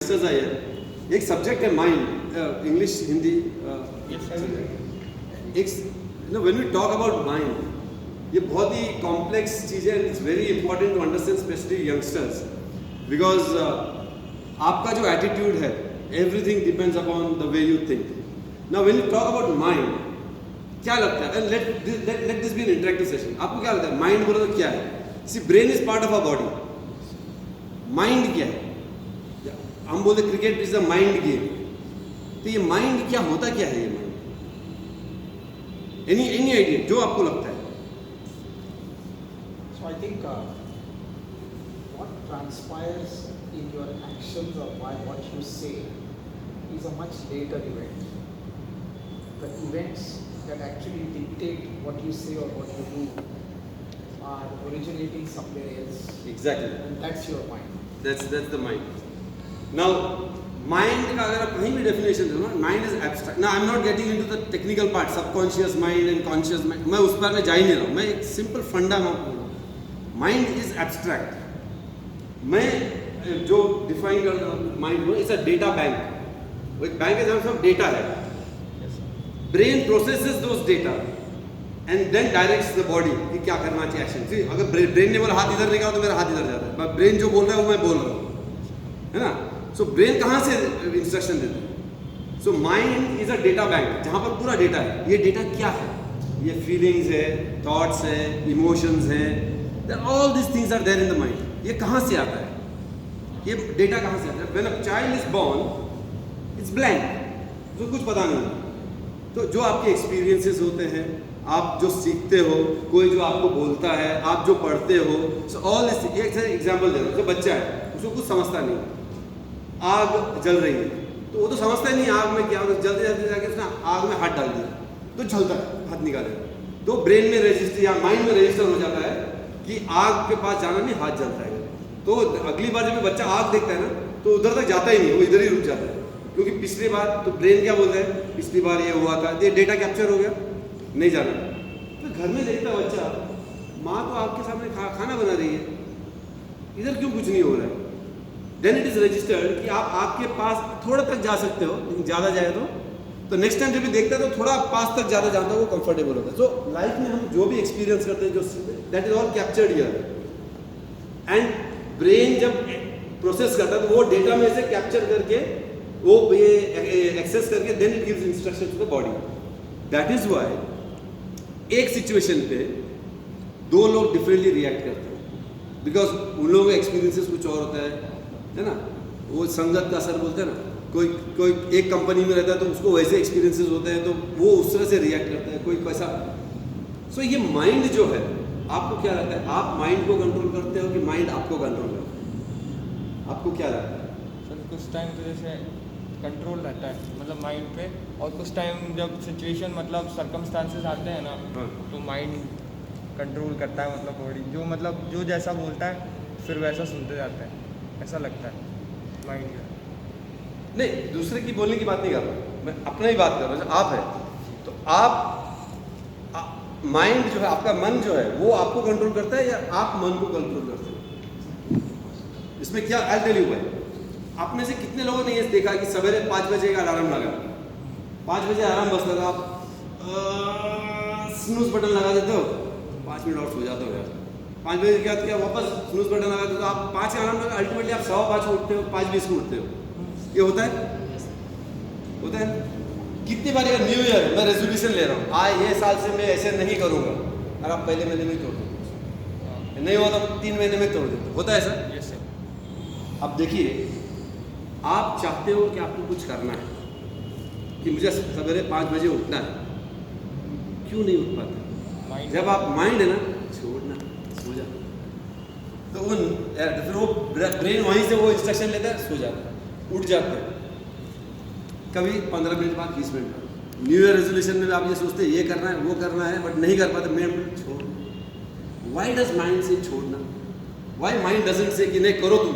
एक सब्जेक्ट है mind, English Hindi, when we talk about mind, ये बहुत ही कॉम्प्लेक्स चीज़ है. It's very important to understand specially youngsters, because आपका जो एटीट्यूड है, everything depends upon the way you think. Now when you talk about mind, क्या लगता है, and let this be an interactive session. आपको क्या लगता है माइंड बोलो तो क्या है? See brain is part of a body. Mind क्या है? हम बोलते cricket is a mind game. तो ये माइंड क्या होता, क्या है ये माइंड? एनी आइडिया जो आपको लगता है? So I think what transpires in your actions or what you say is a much later event. The events that actually dictate what you say or what you do are originating somewhere else. Exactly. And that's your mind. That's the mind. Now, mind का अगर आप कहीं भी definition दो ना, mind is abstract. Now, I'm not getting into the technical part, subconscious mind and conscious mind. मैं उस पर में जा ही नहीं रहा हूँ. मैं एक सिंपल फंडा में आपको बोल रहा हूँ. Mind is abstract. मैं जो डिफाइन कर रहा हूँ माइंड को, इट्स अ डेटा बैंक. वो एक बैंक है जहाँ सब डेटा है. Brain processes those data and then directs the body कि क्या करना चाहिए एक्शन. सी अगर ब्रेन ने बोला हाथ इधर निकालो तो मेरा हाथ इधर जाता है. ब्रेन जो बोल रहा है वो मैं बोल रहा हूँ, है ना. सो ब्रेन कहाँ से इंस्ट्रक्शन देता है? So mind is a data bank जहाँ पर पूरा डेटा है. ये डेटा क्या है? ये फीलिंग्स है, थॉट्स है, इमोशंस है, all this things are there in the mind. ये कहाँ से आता है? ये डेटा कहाँ से आता है? When a child is born it's blank, तो कुछ पता नहीं. तो जो आपके एक्सपीरियंसेस होते हैं, आप जो सीखते हो, कोई जो आपको बोलता है, आप जो पढ़ते हो, सो ऑल दिस. एक एग्जांपल दे रहा हूँ. जो बच्चा है उसको कुछ समझता नहीं, आग जल रही है तो वो तो समझता ही नहीं आग में क्या. जल्दी जल्दी जाके उसने आग में हाथ डाल दिया तो जलता है, हाथ निकाले तो ब्रेन में रजिस्टर या माइंड में रजिस्टर हो जाता है कि आग के पास जाना नहीं, हाथ जलता है. तो अगली बार जब बच्चा आग देखता है ना तो उधर तक जाता ही नहीं, वो इधर ही रुक जाता है. क्योंकि पिछली बार तो ब्रेन क्या बोलता है, पिछली बार ये हुआ था, ये डेटा कैप्चर हो गया, नहीं जाना. तो घर में देखता बच्चा, माँ तो आपके सामने खाना बना रही है, इधर क्यों कुछ नहीं हो रहा है? देन इट इज रजिस्टर्ड कि आप आपके पास थोड़ा तक जा सकते हो, लेकिन ज़्यादा जाए तो नेक्स्ट टाइम जब भी देखता है तो थोड़ा पास तक ज़्यादा जाता है, वो कंफर्टेबल होता है. सो लाइफ में हम जो भी एक्सपीरियंस करते हैं, जो that is all captured here. And brain जब प्रोसेस करता है तो वो डेटा में से कैप्चर करके वो ये एक्सेस करके then it gives instruction to the body. That is why एक सिचुएशन पे दो लोग डिफरेंटली रिएक्ट करते हैं, बिकॉज उन लोगों का एक्सपीरियंसेस कुछ और होता है ना. वो संगत का असर बोलते हैं ना. कोई एक कंपनी में रहता है तो उसको वैसे एक्सपीरियंसेस होते हैं तो वो उस तरह से रिएक्ट करता है, कोई कैसा. सो ये माइंड जो है, आपको क्या लगता है, आप माइंड को कंट्रोल करते हो कि माइंड आपको कंट्रोल करता है? आपको क्या लगता है? सर कुछ टाइम तो जैसे कंट्रोल रहता है मतलब माइंड पे, और कुछ टाइम जब सिचुएशन मतलब सर्कमस्टांसेस आते हैं ना, तो माइंड कंट्रोल करता है मतलब बॉडी जो जैसा बोलता है फिर वैसा सुनते जाते हैं, ऐसा लगता है माइंड का. नहीं, दूसरे की बोलने की बात नहीं कर रहा, मैं अपना ही बात कर रहा हूँ. आप है तो आप माइंड जो है, आपका मन जो है वो आपको कंट्रोल करता है या आप मन को कंट्रोल करते हैं? इसमें क्या, आई टेल यू भाई. आप में से कितने लोगों ने ये देखा कि सवेरे 5 बजे का अलार्म लगा, 5 बजे अलार्म बजता था, आप स्नूज बटन लगा देते हो, 5 मिनट और सो जाते हो यार. 5 बजे के बाद क्या वापस स्नूज बटन लगा देते हो, आप 5 का अलार्म लगा, अल्टीमेटली आप 5:15 को उठते हो, 5:20 को उठते हो. ये होता है. कितनी बार अगर न्यू ईयर मैं रेजोल्यूशन ले रहा हूँ, ये साल से मैं ऐसे नहीं करूँगा, और आप पहले महीने में तोड़ दो, नहीं हुआ तो 3 महीने में तोड़ देते. होता है सर? Yes sir. अब देखिए, आप चाहते हो कि आपको कुछ करना है, कि मुझे सवेरे 5 बजे उठना है, क्यों नहीं उठ पाते? जब आप माइंड है ना, छोड़ना, सो जा, तो फिर वो ब्रेन वहीं से वो इंस्ट्रक्शन लेता है, सो जाता है, उठ जाते हैं. कभी 15 मिनट बाद, 20 मिनट बाद. न्यू ईयर रेजोल्यूशन में आप ये सोचते हैं ये करना है, वो करना है, बट नहीं कर पाते. मैं छोड़. व्हाई डज माइंड से छोड़ना? व्हाई माइंड डजंट से कि नहीं करो तुम?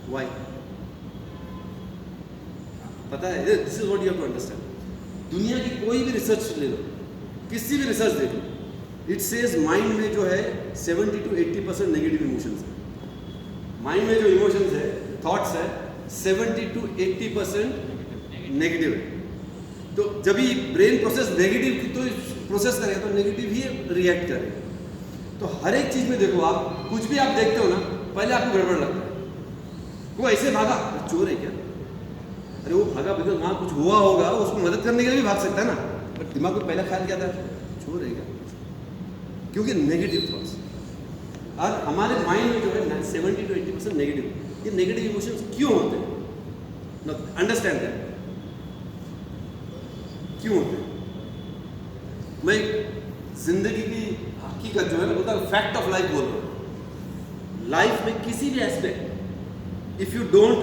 व्हाई? पता है, this is what you have to understand. दुनिया की कोई भी रिसर्च ले लो, किसी भी रिसर्च देख लो, इट सेज माइंड में जो है 70 to 80% नेगेटिव इमोशंस है. माइंड में जो इमोशंस है, थॉट्स है, 70 to 80% नेगेटिव है। तो जब भी ब्रेन प्रोसेस नेगेटिव की तो प्रोसेस करेगा तो नेगेटिव ही रिएक्ट करेगा। तो हर एक चीज में देखो, आप कुछ भी आप देखते हो ना, पहले आपको गड़बड़ लगता है। वो ऐसे भागा, चोर है क्या? अरे वो भागा बिकॉज वहाँ कुछ हुआ होगा, उसको मदद करने के लिए भी भाग सकता है ना, बट दिमाग में पहला ख्याल क्या था? चोर है क्या? क्योंकि नेगेटिव थॉट्स। और हमारे माइंड में जो है 70 to 80% नेगेटिव। ये नेगेटिव इमोशंस क्यों होते हैं? अंडरस्टैंड दैट, क्यों होते हैं? मैं जिंदगी की हकीकत जो है ना, बोलता फैक्ट ऑफ लाइफ बोल रहा हूँ। लाइफ में किसी भी aspect, if you don't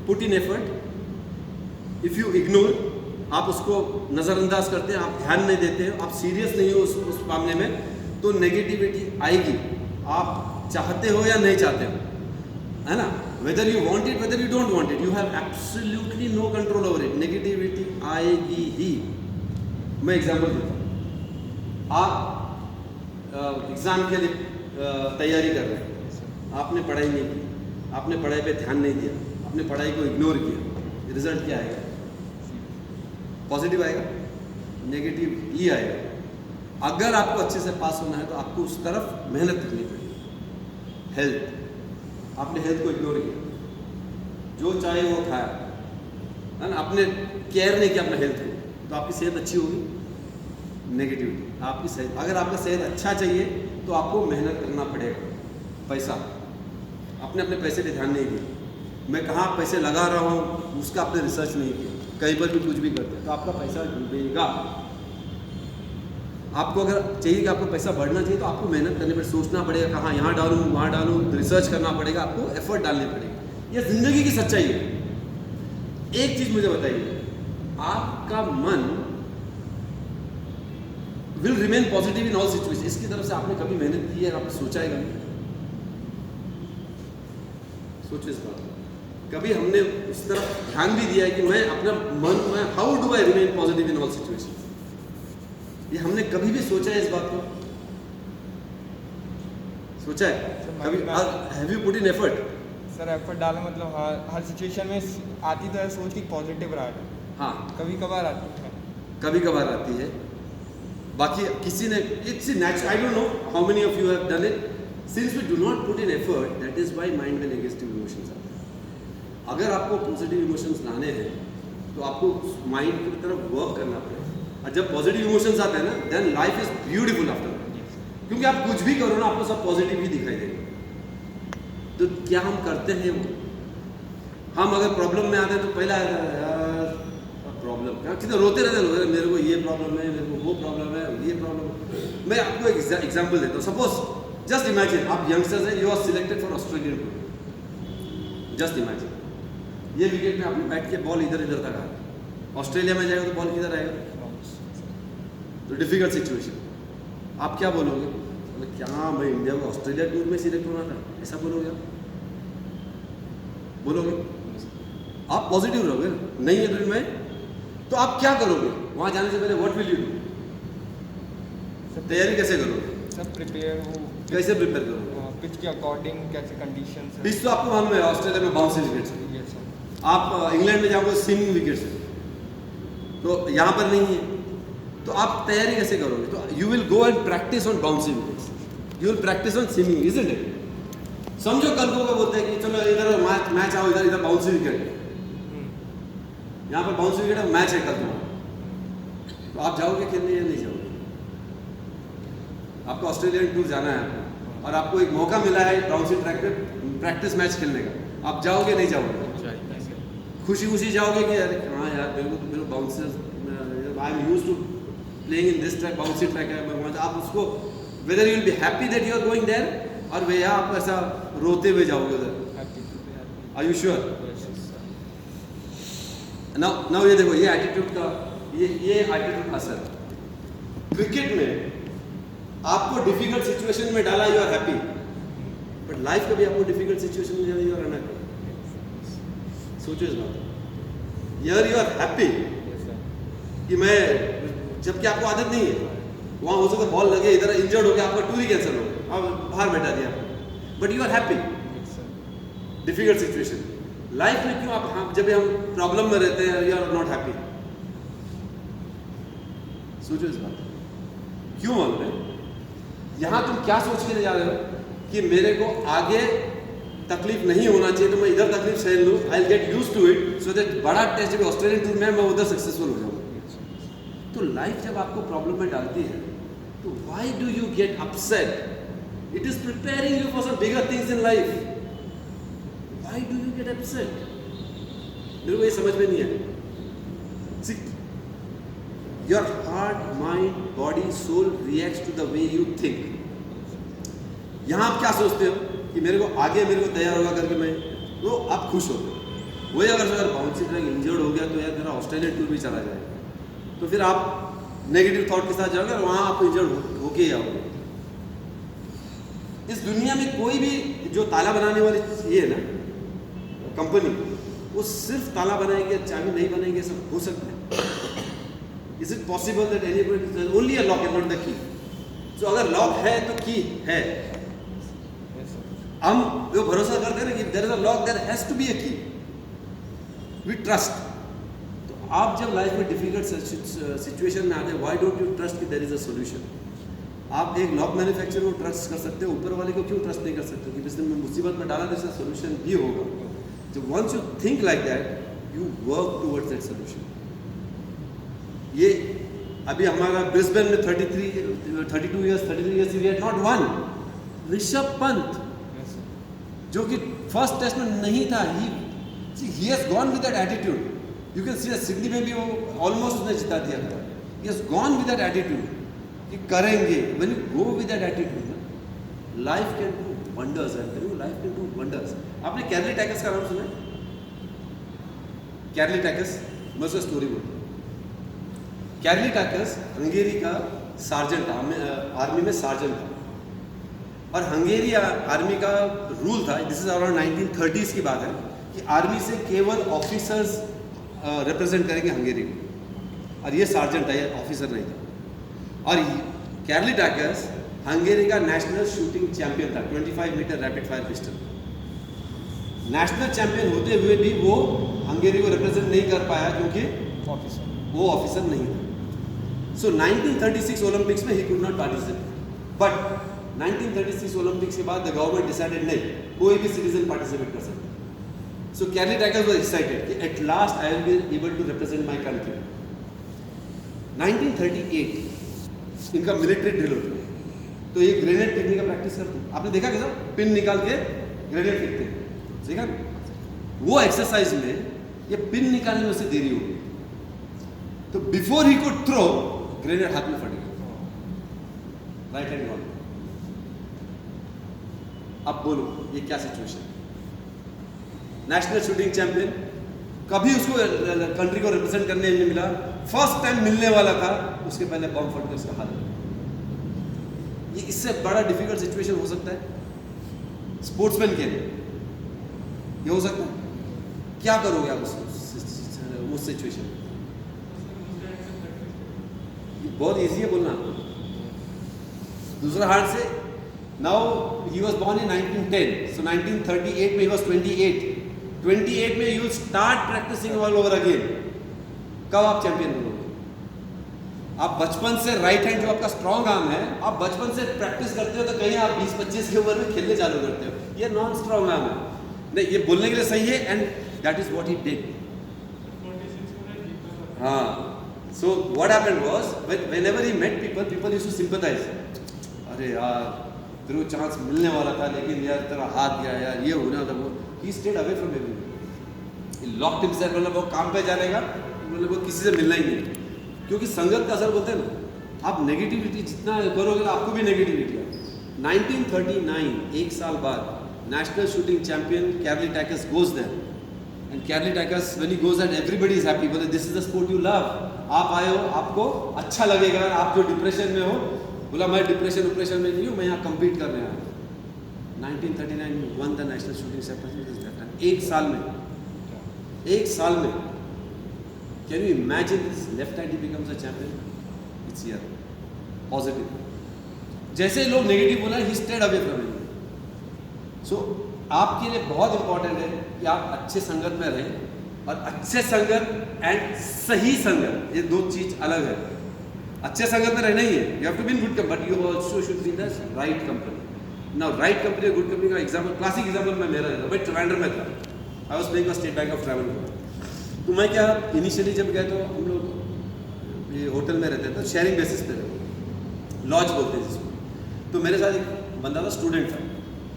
put in effort, if you ignore, आप उसको नज़रअंदाज करते हैं, आप ध्यान नहीं देते हैं, आप सीरियस नहीं हो उस मामले में, तो नेगेटिविटी आएगी, आप चाहते हो या नहीं चाहते हो, है ना? Whether you want it, whether you don't want it, you have absolutely no control over it. Negativity आएगी ही। मैं एग्जांपल देता हूँ। आप एग्जाम के लिए तैयारी कर रहे हैं, आपने पढ़ाई नहीं की, आपने पढ़ाई पे ध्यान नहीं दिया, आपने पढ़ाई को इग्नोर किया, रिजल्ट क्या आएगा? पॉजिटिव आएगा? नेगेटिव ही आएगा। अगर आपको अच्छे से पास होना है तो आपको उस तरफ मेहनत करनी पड़ेगी। हेल्थ, आपने हेल्थ को इग्नोर किया, जो चाहे वो खाया, है ना, आपने केयर नहीं किया अपना हेल्थ को, तो आपकी सेहत अच्छी होगी? नेगेटिविटी। आपकी सेहत, अगर आपका सेहत अच्छा चाहिए तो आपको मेहनत करना पड़ेगा। पैसा, आपने अपने पैसे पे ध्यान नहीं दिया, मैं कहाँ पैसे लगा रहा हूँ उसका आपने रिसर्च नहीं किया, कहीं पर भी कुछ भी करते हैं तो आपका पैसा डूबेगा। आपको अगर चाहिए कि आपको पैसा बढ़ना चाहिए तो आपको मेहनत करनी पड़ेगी, सोचना पड़ेगा कहाँ यहाँ डालूँ वहाँ डालूँ, रिसर्च करना पड़ेगा, आपको एफर्ट डालनी पड़ेगी। ये जिंदगी की सच्चाई है। एक चीज मुझे बताइए, आपका मन will remain positive in all situation. इसकी तरफ से आपने कभी मेहनत की है? आपने सोचा है कभी? सोचो इस बात। कभी हमने उस तरफ ध्यान भी दिया है कि मैं अपना मन में how do I remain positive in all situation? ये हमने कभी भी सोचा है इस बात को? सोचा है कभी? Have you put in effort? Sir effort डाला मतलब हर सिचुएशन में आती तो है सोच की पॉजिटिव रहा है। हाँ, कभी कभार आती है, कभी कभार आती है। बाकी किसी ने, it's natural, I don't know how many of you have done it, since we do not put in effort, that is why mind में नेगेटिव इमोशंस आते हैं। अगर आपको पॉजिटिव इमोशंस लाने हैं तो आपको माइंड की तरफ वर्क करना पड़ेगा। और जब पॉजिटिव इमोशंस आते हैं ना, then life is beautiful after that, क्योंकि आप कुछ भी करो ना, आपको सब पॉजिटिव ही दिखाई देगा। तो क्या हम करते हैं वो? हम अगर प्रॉब्लम में आते हैं तो पहला यार प्रॉब्लम, क्या कितना रोते रहते हैं, मेरे को ये प्रॉब्लम है, मेरे को वो प्रॉब्लम है, ये प्रॉब्लम। मैं आपको एक एग्जांपल देता हूँ। सपोज जस्ट इमेजिन आप यंगस्टर्स हैं, you are selected for Australian tour. Just imagine ये विकेट में आपने बैठ के बॉल इधर इधर तक आ, ऑस्ट्रेलिया में जाएगा तो बॉल किधर आएगा? तो डिफिकल्ट सिचुएशन, आप क्या बोलोगे? बोले क्या मैं इंडिया को ऑस्ट्रेलिया टूर में सिलेक्ट होना था, ऐसा बोलोगे? आप बोलोगे? आप पॉजिटिव रहोगे ना? नहीं है तो मैं, तो आप क्या करोगे वहां जाने से पहले? What will you do? तैयारी कैसे करोगे? सब प्रिपेयर हो, कैसे प्रिपेयर करोगे? पिच के अकॉर्डिंग कैसे कंडीशंस है। पिच तो आपको मालूम है ऑस्ट्रेलिया में बाउंसी विकेट्स है, यस सर। आप इंग्लैंड में जाओगे स्विंगिंग विकेट्स है, तो यहाँ पर नहीं है। तो आप तैयारी कैसे करोगे? तो you will go and practice on bouncy wickets, you will practice on swinging, isn't it? समझो कल को बोलते हैं कि चलो इधर मैच आओ, इधर इधर बाउंसी विकेट, यहाँ पर बाउंसी विकेट है, मैच है कल को, तो आप जाओगे खेलने या नहीं जाओगे? आपको ऑस्ट्रेलियन टूर जाना है आपको, और आपको एक मौका मिला है बाउंसी ट्रैक पे प्रैक्टिस मैच खेलने का, आप जाओगे नहीं जाओगे? खुशी खुशी जाओगे कि अरे हाँ यार मेरे को bouncer, I am used to playing in this track, bouncy track है, आप उसको whether you will be happy that you are going there, और वे आप ऐसा रोते हुए जाओगे उधर? Are you sure? नाउ ये देखो, ये एटीट्यूड का, ये एटीट्यूड असर। क्रिकेट में आपको डिफिकल्ट सिचुएशन में डाला, you are happy, but life कभी आपको डिफिकल्ट सिचुएशन में जाना, यू आर अनहैप्पी। सोचो इस बात। यार यू आर हैप्पी कि मैं, जबकि आपको आदत नहीं है, वहाँ हो सकता बॉल लगे, इधर इंजर्ड हो गया, आपका टूर ही कैंसिल हो गया, आप बाहर बैठा दिया, but you are happy. Difficult situation. Life में क्यों आप जब हम प्रॉब्लम में रहते हैं, यू आर नॉट हैप्पी? सोचो इस बात, क्यों मालूम है? यहां तुम क्या सोच के जा रहे हो कि मेरे को आगे तकलीफ नहीं होना चाहिए, तो मैं इधर तकलीफ सहन लूँ, I will get used to it, so that बड़ा टेस्ट जब ऑस्ट्रेलियन टूर में मैं उधर सक्सेसफुल हो जाऊँ। तो लाइफ जब आपको प्रॉब्लम में डालती है, तो why do you get upset? It is preparing you for some bigger things in life. Why do you get upset? मेरे को ये समझ में नहीं है। See, your heart, mind, body, soul reacts to the way you think. यहां आप क्या सोचते हो कि मेरे को तैयार होगा करके मैं, तो आप खुश होते हो। वही अगर बाउंसी ट्रैक इंजर्ड हो गया तो यार मेरा ऑस्ट्रेलियन टूर भी चला जाएगा, तो फिर आप नेगेटिव थॉट के साथ जाओगे और वहाँ आप इंजर्ड होके ही आओगे। इस दुनिया में कोई भी जो ताला बनाने वाली ये है ना कंपनी, वो सिर्फ ताला बनाएगी, चाबी नहीं बनाएगी, सब हो सकता है? Is it possible that anybody only a lock and not the key? तो अगर लॉक है तो की है। हम जो भरोसा करते हैं ना कि there is a lock, there has to be a key, we trust. तो आप जब लाइफ में डिफिकल्ट सिचुएशन में आते हैं, व्हाई डोंट यू ट्रस्ट कि देयर इज अ सॉल्यूशन? आप एक लॉक मैन्युफैक्चरर को ट्रस्ट कर सकते हो, ऊपर वाले को क्यों ट्रस्ट नहीं कर सकते कि जिसने मुसीबत में डाला तो इसका सॉल्यूशन भी होगा। So once you think like that, you work towards that solution. ये अभी हमारा ब्रिस्बेन में 32 years we had not won. Rishabh Pant जो कि फर्स्ट टेस्ट में नहीं था, he has gone with that attitude. You can see that Sydney में भी वो ऑलमोस्ट उसने जिता दिया था. He has gone with that attitude कि करेंगे. When you go with that attitude, life can do wonders. I'm telling you, life can do wonders. आपने कैरली टैकस का नाम सुना है? कैरली टैकस, मैं उसका स्टोरी बोलता हूँ। कैरली टैकस हंगेरी का सार्जेंट था, आर्मी में सार्जेंट था, और हंगेरी आर्मी का रूल था, दिस इज अराउंड 1930s की बात है, कि आर्मी से केवल ऑफिसर्स रिप्रेजेंट करेंगे हंगेरी को, और ये सार्जेंट था, ये ऑफिसर नहीं था। और कैरली टैकस हंगेरी का नेशनल शूटिंग चैंपियन था, 25 meter rapid fire pistol. National champion होते हुए भी वो हंगेरी को रिप्रेजेंट नहीं कर पाया क्योंकि वो ऑफिसर नहीं था। सो 1936 ओलंपिक्स में he could not participate, but 1936 Olympics के बाद द गवर्नमेंट डिसाइडेड नहीं, कोई भी सिटीजन पार्टिसिपेट कर सकता। So Karoly Takacs was excited कि at last I will be able to represent my country. 1938 इनका मिलिट्री ड्रिल होता है, तो ये ग्रेनेड फेंकने का प्रैक्टिस करते हैं। आपने देखा कैसा पिन निकाल के ग्रेनेड फेंकते हैं, देखा? वो एक्सरसाइज में ये पिन निकालने में उसे देरी हो गई, तो before he could throw, grenade हाथ में फट गया, राइट हैंड गॉन। अब बोलो ये क्या सिचुएशन? नेशनल शूटिंग चैंपियन, कभी उसको कंट्री को रिप्रेजेंट करने नहीं मिला, फर्स्ट टाइम मिलने वाला था, उसके पहले बम फट गया उसका हाथ। ये इससे बड़ा डिफिकल्ट सिचुएशन हो सकता है स्पोर्ट्समैन के लिए? ये हो सकता है? क्या करोगे आप उस सिचुएशन में? बहुत इजी है बोलना। दूसरा हार्ट से, now he was born in 1910, so 1938 में ही वाज 28 में you start practicing all over again. कब आप चैंपियन बनोगे? आप बचपन से राइट हैंड जो आपका स्ट्रॉन्ग आर्म है, आप बचपन से प्रैक्टिस करते हो, तो कहीं आप 20-25 की उम्र में खेलने चालू करते हो, ये नॉन स्ट्रॉन्ग आर्म है। नहीं, ये बोलने के लिए सही है, and that is what he did. हाँ, so what happened was, whenever he met people used to sympathise. अरे यार तेरे को चांस मिलने वाला था, लेकिन यार तेरा हाथ गया, यार ये होना था, वो ही stayed away from everyone. He locked himself, मतलब वो काम पे जाने का, मतलब वो किसी से मिलना ही नहीं, क्योंकि संगत का असर बोलते हैं ना, आप नेगेटिविटी जितना करोगे तो आपको भी नेगेटिविटी है। 1939, एक साल बाद, national shooting champion Karoly Takacs goes there, and Karoly Takacs when he goes there everybody is happy, बोले this is the sport you love. आप आए हो, आपको अच्छा लगेगा, आप जो डिप्रेशन में हो, बोला मैं डिप्रेशन में नहीं हूँ, मैं यहाँ कम्पीट कर रहा हूँ। 1939 में won the national shooting championship. एक साल में can you imagine this left hand he becomes a champion? It's here positive. जैसे लोग नेगेटिव बोला, he stayed away from it. So आपके लिए बहुत इंपॉर्टेंट है कि आप अच्छे संगत में रहें, और अच्छे संगत एंड सही संगत, ये दो चीज अलग है। अच्छे संगत में रहना ही है, you have to be in good company, but you also should be in the right company. Now right company और गुड कंपनी का एग्जांपल, क्लासिक एग्जांपल मैं मेरा देता हूं। भाई ट्रिवेंड्रम में था, I was playing state bank of travel. तो मैं क्या, इनिशियली जब गए तो हम लोग ये होटल में रहते थे, तो शेयरिंग बेसिस पे रहते, लॉज बोलते हैं जिसको। तो मेरे साथ एक बंदा था, स्टूडेंट था,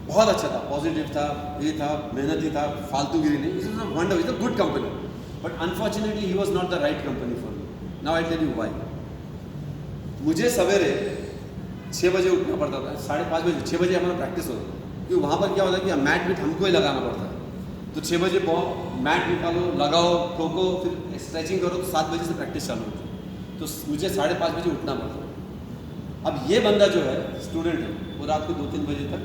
बहुत अच्छा था, पॉजिटिव था, ये था, मेहनती था, फालतूगिरी नहीं, it is a wonder, is a good company, but unfortunately he was not the right company for me. Now I tell you why. मुझे सवेरे 6 बजे उठना पड़ता था, 5:30 बजे, 6 बजे हमारा प्रैक्टिस होता था, क्योंकि वहाँ पर क्या होता है कि मैट भी हमको ही लगाना पड़ता है। तो 6 बजे मैट निकालो, लगाओ, ठोको, फिर स्ट्रेचिंग करो, तो 7 बजे से प्रैक्टिस चालू होती है। तो मुझे 5:30 बजे उठना पड़ता है। अब ये बंदा जो है, स्टूडेंट है, वो रात को 2-3 बजे तक